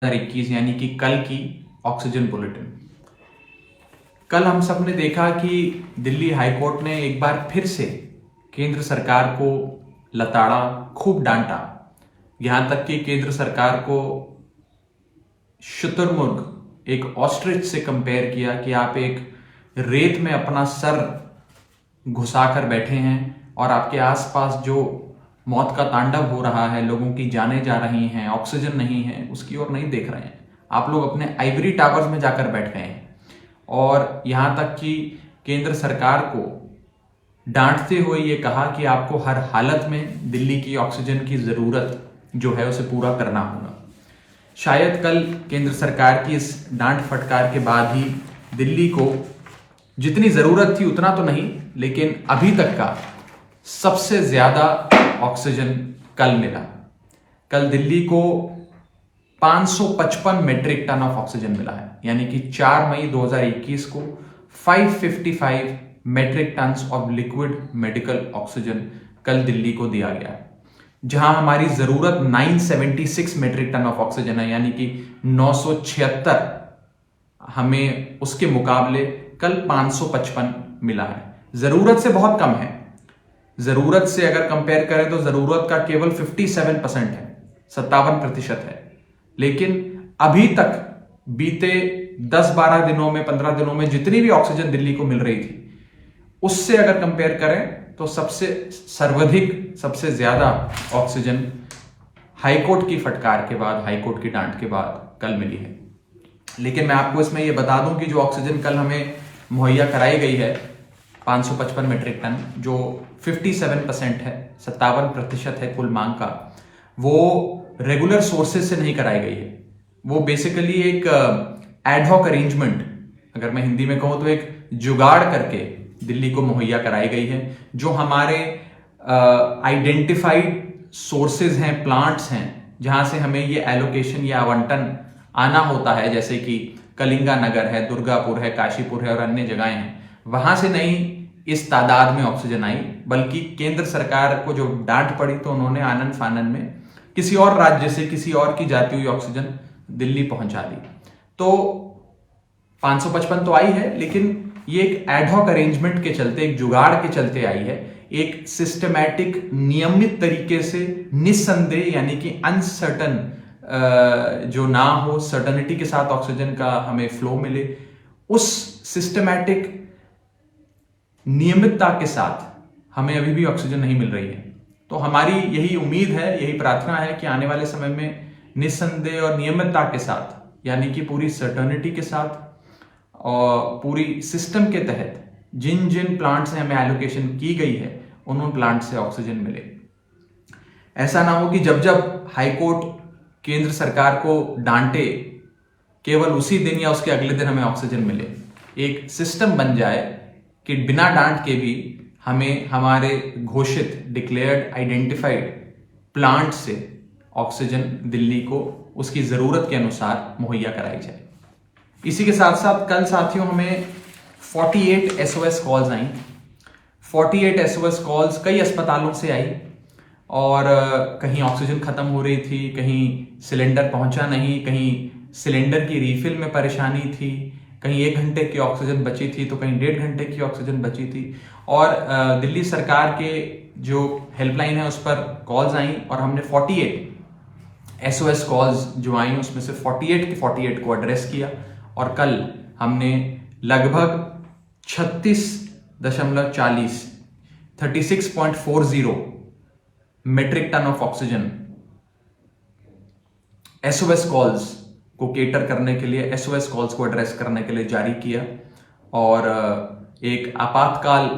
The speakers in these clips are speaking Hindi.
2021 यानी कि कल की ऑक्सीजन बुलेटिन। कल हम सब ने देखा कि दिल्ली हाईकोर्ट ने एक बार फिर से केंद्र सरकार को लताड़ा, खूब डांटा। यहां तक कि केंद्र सरकार को शुतुरमुर्ग, एक ऑस्ट्रिच से कंपेयर किया कि आप एक रेत में अपना सर घुसाकर बैठे हैं और आपके आसपास जो मौत का तांडव हो रहा है, लोगों की जानें जा रही हैं, ऑक्सीजन नहीं है, उसकी ओर नहीं देख रहे हैं। आप लोग अपने आइवरी टावर्स में जाकर बैठ गए हैं और यहां तक कि केंद्र सरकार को डांटते हुए ये कहा कि आपको हर हालत में दिल्ली की ऑक्सीजन की जरूरत जो है उसे पूरा करना होगा। शायद कल केंद्र सरकार की इस डांट फटकार के बाद ही दिल्ली को जितनी जरूरत थी उतना तो नहीं, लेकिन अभी तक का सबसे ज्यादा ऑक्सीजन कल मिला। कल दिल्ली को 555 मेट्रिक टन ऑफ ऑक्सीजन मिला है, यानी कि 4 मई 2021 को 555 metric ton of liquid medical oxygen कल दिल्ली को दिया गया है, जहां हमारी जरूरत 976 मेट्रिक टन ऑफ ऑक्सीजन है, यानी कि 976। हमें उसके मुकाबले कल 555 मिला है। जरूरत से बहुत कम है। जरूरत से अगर कंपेयर करें तो जरूरत का केवल 57% है, 57% है। लेकिन अभी तक बीते 10-12 दिनों में, 15 दिनों में जितनी भी ऑक्सीजन दिल्ली को मिल रही थी, उससे अगर कंपेयर करें तो सबसे सर्वाधिक, सबसे ज्यादा ऑक्सीजन हाईकोर्ट की फटकार के बाद, हाईकोर्ट की डांट के बाद कल मिली है। लेकिन मैं आपको इसमें यह बता दूं कि जो ऑक्सीजन कल हमें मुहैया कराई गई है 555 मेट्रिक टन, जो 57% है, 57% है कुल मांग का, वो रेगुलर सोर्सेज से नहीं कराई गई है। वो बेसिकली एक एडहॉक अरेंजमेंट, अगर मैं हिंदी में कहूं तो एक जुगाड़ करके दिल्ली को मुहैया कराई गई है। जो हमारे आइडेंटिफाइड सोर्सेज हैं, प्लांट्स हैं, जहां से हमें ये एलोकेशन या आवंटन आना होता है, जैसे कि कलिंगा नगर है, दुर्गापुर है, काशीपुर है और अन्य जगहें हैं, वहां से नहीं इस तादाद में ऑक्सीजन आई, बल्कि केंद्र सरकार को जो डांट पड़ी तो उन्होंने आनन फानन में किसी और राज्य से, किसी और की जाती हुई ऑक्सीजन दिल्ली पहुंचा दी। तो 555 तो आई है, लेकिन ये एक एडहॉक अरेंजमेंट के चलते, एक जुगाड़ के चलते आई है। एक सिस्टमैटिक, नियमित तरीके से, निस्संदेह यानी कि अनसर्टन जो ना हो, सर्टनिटी के साथ ऑक्सीजन का हमें फ्लो मिले, उस सिस्टमैटिक नियमितता के साथ हमें अभी भी ऑक्सीजन नहीं मिल रही है। तो हमारी यही उम्मीद है, यही प्रार्थना है कि आने वाले समय में निस्संदेह और नियमितता के साथ, यानी कि पूरी सर्टनिटी के साथ और पूरी सिस्टम के तहत जिन जिन प्लांट से हमें एलोकेशन की गई है, उन प्लांट से ऑक्सीजन मिले। ऐसा ना हो कि जब जब हाईकोर्ट केंद्र सरकार को डांटे, केवल उसी दिन या उसके अगले दिन हमें ऑक्सीजन मिले। एक सिस्टम बन जाए कि बिना डांट के भी हमें हमारे घोषित, डिक्लेयर्ड, आइडेंटिफाइड प्लांट से ऑक्सीजन दिल्ली को उसकी जरूरत के अनुसार मुहैया कराई जाए। इसी के साथ साथ कल साथियों हमें 48 SOS कॉल्स आई। 48 SOS कॉल्स कई अस्पतालों से आई और कहीं ऑक्सीजन खत्म हो रही थी, कहीं सिलेंडर पहुंचा नहीं, कहीं सिलेंडर की रिफिल में परेशानी थी, कहीं 1 घंटे की ऑक्सीजन बची थी तो कहीं 1.5 घंटे की ऑक्सीजन बची थी। और दिल्ली सरकार के जो हेल्पलाइन है उस पर कॉल्स आई और हमने 48 SOS कॉल्स जो आई उसमें से 48 के 48 को एड्रेस किया। और कल हमने लगभग 36.40 metric ton of oxygen SOS calls को केटर करने के लिए, SOS कॉल्स को एड्रेस करने के लिए जारी किया। और एक आपातकाल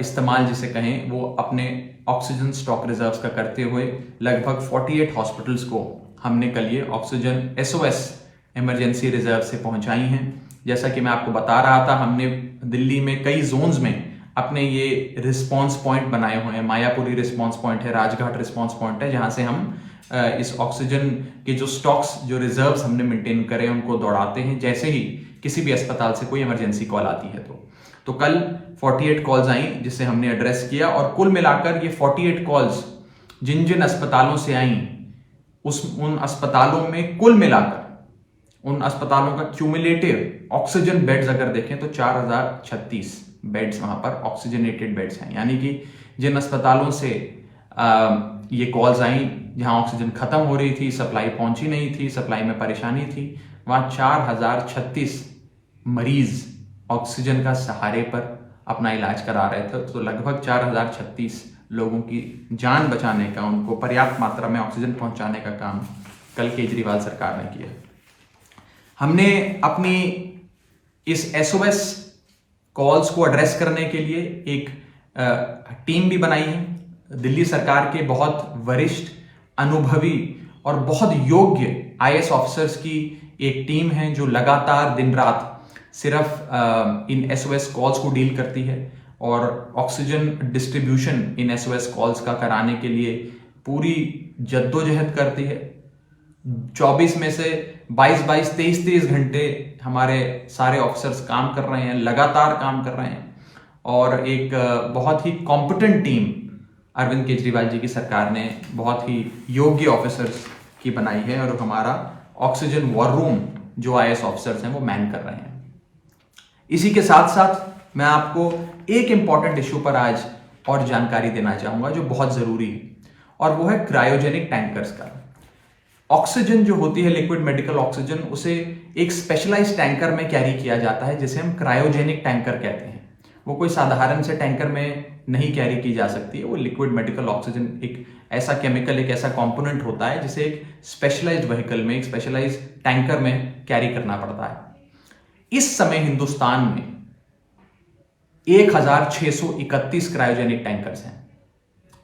इस्तेमाल जिसे कहें, वो अपने ऑक्सीजन स्टॉक रिजर्व्स का करते हुए लगभग 48 हॉस्पिटल्स को हमने कल ये ऑक्सीजन SOS इमरजेंसी रिजर्व से पहुंचाई हैं। जैसा कि मैं आपको बता रहा था, हमने दिल्ली में कई जोन्स में अपने ये रिस्पांस पॉइंट बनाए हुए हैं। मायापुरी रिस्पांस पॉइंट है, राजघाट रिस्पांस पॉइंट है, जहां से हम इस ऑक्सीजन के जो स्टॉक्स, जो रिजर्व्स हमने मेंटेन करे, उनको दौड़ाते हैं जैसे ही किसी भी अस्पताल से कोई इमरजेंसी कॉल आती है। तो कल 48 कॉल्स आई जिसे हमने एड्रेस किया और कुल मिलाकर ये 48 कॉल्स जिन जिन अस्पतालों से आई उन अस्पतालों में कुल मिलाकर उन अस्पतालों का क्यूमुलेटिव ऑक्सीजन बेड्स अगर देखें तो 4036 बेड्स वहां पर ऑक्सीजनेटेड बेड्स हैं। यानी कि जिन अस्पतालों से ये कॉल्स आई जहां ऑक्सीजन खत्म हो रही थी, सप्लाई पहुंची नहीं थी, सप्लाई में परेशानी थी, वहां 4036 मरीज ऑक्सीजन का सहारे पर अपना इलाज करा रहे थे। तो लगभग 4036 लोगों की जान बचाने का, उनको पर्याप्त मात्रा में ऑक्सीजन पहुंचाने का काम कल केजरीवाल सरकार ने किया। हमने अपनी इस एसओएस कॉल्स को एड्रेस करने के लिए एक टीम भी बनाई है। दिल्ली सरकार के बहुत वरिष्ठ, अनुभवी और बहुत योग्य आईएएस ऑफिसर्स की एक टीम है जो लगातार दिन रात सिर्फ इन एसओएस कॉल्स को डील करती है और oxygen distribution in SOS calls का कराने के लिए पूरी जद्दोजहद करती है। 24 में से 22 23 घंटे हमारे सारे ऑफिसर्स काम कर रहे हैं, लगातार काम कर रहे हैं और एक बहुत ही कॉम्पिटेंट टीम अरविंद केजरीवाल जी की सरकार ने बहुत ही योग्य ऑफिसर्स की बनाई है और हमारा ऑक्सीजन वॉर रूम जो आईएएस ऑफिसर्स हैं वो मैन कर रहे हैं। इसी के साथ साथ मैं आपको एक इंपॉर्टेंट इश्यू पर आज और जानकारी देना चाहूंगा जो बहुत जरूरी है और वो है क्रायोजेनिक टैंकर्स का। ऑक्सीजन जो होती है, लिक्विड मेडिकल ऑक्सीजन, उसे एक स्पेशलाइज्ड टैंकर में कैरी किया जाता है जिसे हम क्रायोजेनिक टैंकर कहते हैं। वो कोई साधारण से टैंकर में नहीं कैरी की जा सकती है। वो लिक्विड मेडिकल ऑक्सीजन एक ऐसा केमिकल, एक ऐसा कंपोनेंट होता है जिसे एक स्पेशलाइज्ड व्हीकल में, एक स्पेशलाइज्ड टैंकर में कैरी करना पड़ता है। इस समय हिंदुस्तान में 1631 क्रायोजेनिक टैंकर्स हैं।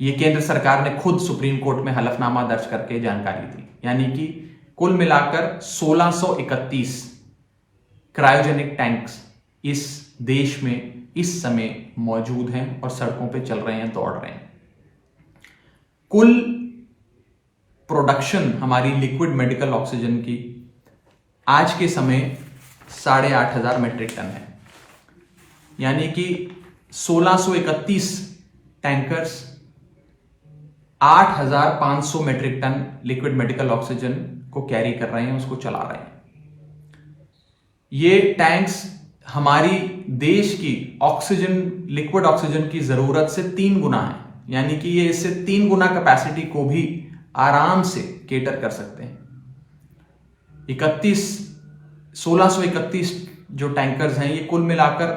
ये केंद्र सरकार ने खुद सुप्रीम कोर्ट में हलफनामा दर्ज करके जानकारी दी। यानी कि कुल मिलाकर 1631 क्रायोजेनिक टैंक्स इस देश में इस समय मौजूद हैं और सड़कों पे चल रहे हैं, दौड़ रहे हैं। कुल प्रोडक्शन हमारी लिक्विड मेडिकल ऑक्सीजन की आज के समय 8,500 मेट्रिक टन है। यानी कि 1631 tankers 8,500 metric ton liquid medical oxygen को कैरी कर रहे हैं, उसको चला रहे हैं। ये टैंक्स हमारी देश की ऑक्सीजन, लिक्विड ऑक्सीजन की जरूरत से 3 गुना है। यानी कि ये इससे 3 गुना कैपेसिटी को भी आराम से केटर कर सकते हैं। 1631 जो टैंकर्स हैं ये कुल मिलाकर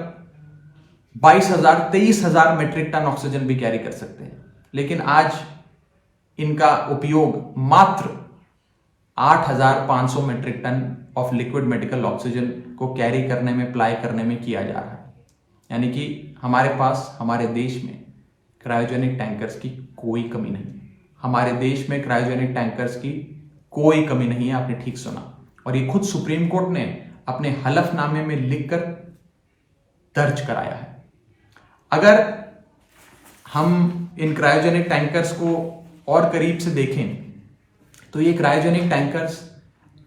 23,000 मेट्रिक टन ऑक्सीजन भी कैरी कर सकते हैं। लेकिन आज इनका उपयोग मात्र 8,500 metric ton of liquid medical oxygen को कैरी करने में, अप्लाई करने में किया जा रहा है। यानी कि हमारे पास, हमारे देश में क्रायोजेनिक टैंकर्स की कोई कमी नहीं है। हमारे देश में क्रायोजेनिक टैंकर्स की कोई कमी नहीं है। आपने ठीक सुना। और ये खुद सुप्रीम कोर्ट ने अपने हलफनामे में लिखकर दर्ज कराया है। अगर हम इन क्रायोजेनिक टैंकर्स को और करीब से देखें तो ये क्रायोजेनिक टैंकर्स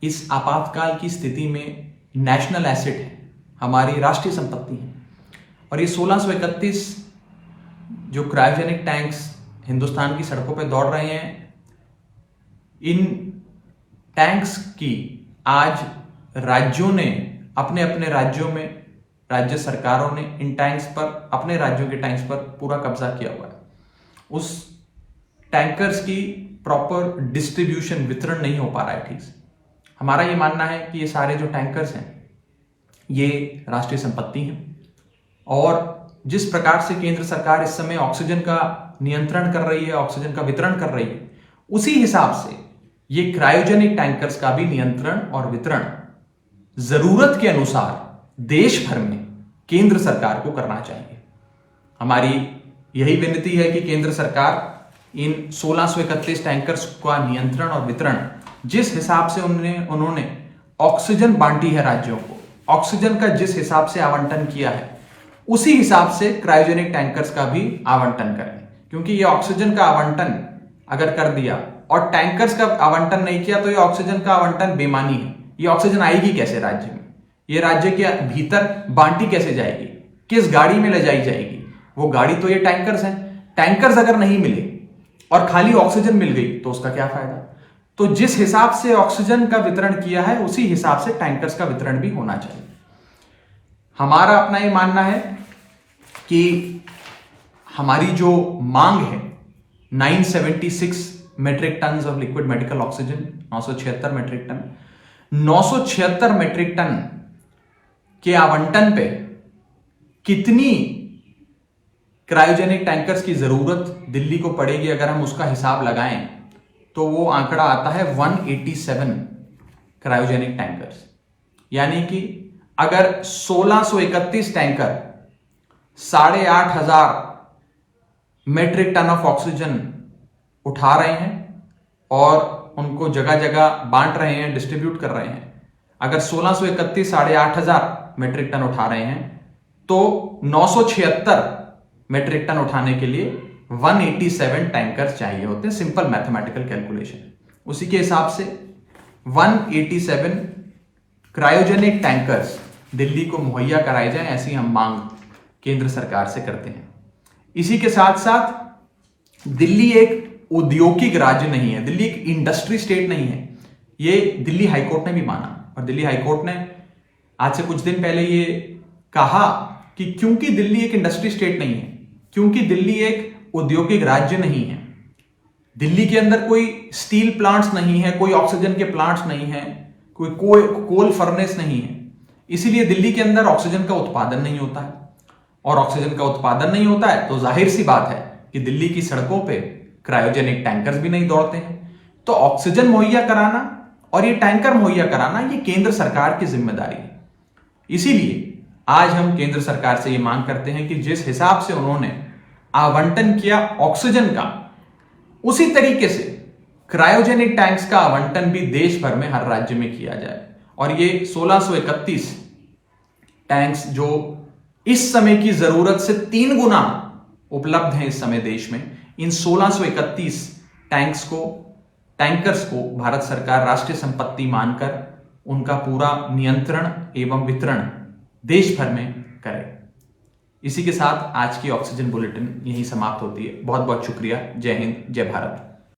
इस आपातकाल की स्थिति में नेशनल एसेट है, हमारी राष्ट्रीय संपत्ति है। और ये 1631 जो क्रायोजेनिक टैंक्स हिंदुस्तान की सड़कों पे दौड़ रहे हैं, इन टैंक्स की आज राज्यों ने अपने अपने राज्यों में, राज्य सरकारों ने इन टैंक्स पर, अपने राज्यों के टैंक्स पर पूरा कब्जा किया हुआ है। उस टैंकर्स की प्रॉपर डिस्ट्रीब्यूशन, वितरण नहीं हो पा रहा है ठीक से। हमारा ये मानना है कि ये सारे जो टैंकर्स हैं ये राष्ट्रीय संपत्ति हैं और जिस प्रकार से केंद्र सरकार इस समय ऑक्सीजन का नियंत्रण कर रही है, ऑक्सीजन का वितरण कर रही है, उसी हिसाब से ये क्रायोजेनिक टैंकर्स का भी नियंत्रण और वितरण जरूरत के अनुसार देश भर में केंद्र सरकार को करना चाहिए। हमारी यही विनती है कि केंद्र सरकार इन 1631 टैंकर्स का नियंत्रण और वितरण, जिस हिसाब से उन्होंने ऑक्सीजन बांटी है राज्यों को, ऑक्सीजन का जिस हिसाब से आवंटन किया है, उसी हिसाब से क्रायोजेनिक टैंकर्स का भी आवंटन करें। क्योंकि ये ऑक्सीजन का आवंटन अगर कर दिया और टैंकर्स का आवंटन नहीं किया तो ये ऑक्सीजन का आवंटन बेमानी है। ये ऑक्सीजन आएगी कैसे राज्य में? ये राज्य के भीतर बांटी कैसे जाएगी? किस गाड़ी में ले जाई जाएगी? वो गाड़ी तो ये टैंकर्स हैं। टैंकर्स अगर नहीं मिले और खाली ऑक्सीजन मिल गई तो उसका क्या फायदा? तो जिस हिसाब से ऑक्सीजन का वितरण किया है उसी हिसाब से टैंकर्स का वितरण भी होना चाहिए। हमारा अपना ये मानना है कि हमारी जो मांग है 976 metric ton of liquid medical oxygen, 976 metric ton, 976 metric ton के आवंटन पे कितनी क्रायोजेनिक टैंकर्स की जरूरत दिल्ली को पड़ेगी, अगर हम उसका हिसाब लगाएं तो वो आंकड़ा आता है 187 क्रायोजेनिक टैंकर्स। यानी कि अगर 1631 tanker 8,500 metric ton of oxygen उठा रहे हैं और उनको जगह जगह बांट रहे हैं, डिस्ट्रीब्यूट कर रहे हैं, अगर 1631 8,500 मेट्रिक टन उठा रहे हैं तो 976 मेट्रिक टन उठाने के लिए 187 टैंकर्स चाहिए होते हैं। Simple mathematical calculation. उसी के हिसाब से 187 क्रायोजेनिक टैंकर्स दिल्ली को मुहैया कराए जाएं, ऐसी हम मांग केंद्र सरकार से करते हैं। इसी के साथ साथ दिल्ली एक औद्योगिक राज्य नहीं है, दिल्ली एक इंडस्ट्री स्टेट नहीं है। ये दिल्ली हाईकोर्ट ने भी माना, और दिल्ली हाईकोर्ट ने आज से कुछ दिन पहले ये कहा कि क्योंकि दिल्ली एक इंडस्ट्री स्टेट नहीं है, क्योंकि दिल्ली एक औद्योगिक राज्य नहीं है, दिल्ली के अंदर कोई स्टील प्लांट्स नहीं है, कोई ऑक्सीजन के प्लांट्स नहीं है, कोई कोल फर्नेस नहीं है, इसीलिए दिल्ली के अंदर ऑक्सीजन का उत्पादन नहीं होता है। और ऑक्सीजन का उत्पादन नहीं होता है तो जाहिर सी बात है कि दिल्ली की सड़कों पे क्रायोजेनिक टैंकर्स भी नहीं दौड़ते हैं। तो ऑक्सीजन मुहैया कराना और ये टैंकर मुहैया कराना ये केंद्र सरकार की जिम्मेदारी है। इसीलिए आज हम केंद्र सरकार से ये मांग करते हैं कि जिस हिसाब से उन्होंने आवंटन किया ऑक्सीजन का, उसी तरीके से क्रायोजेनिक टैंक्स का आवंटन भी देश भर में हर राज्य में किया जाए। और ये 1631 टैंक्स जो इस समय की जरूरत से 3 गुना उपलब्ध हैं इस समय देश में, इन 1631 टैंकर्स को भारत सरकार राष्ट्रीय संपत्ति मानकर उनका पूरा नियंत्रण एवं वितरण देश भर में करे। इसी के साथ आज की ऑक्सीजन बुलेटिन यहीं समाप्त होती है। बहुत बहुत शुक्रिया। जय हिंद, जय भारत।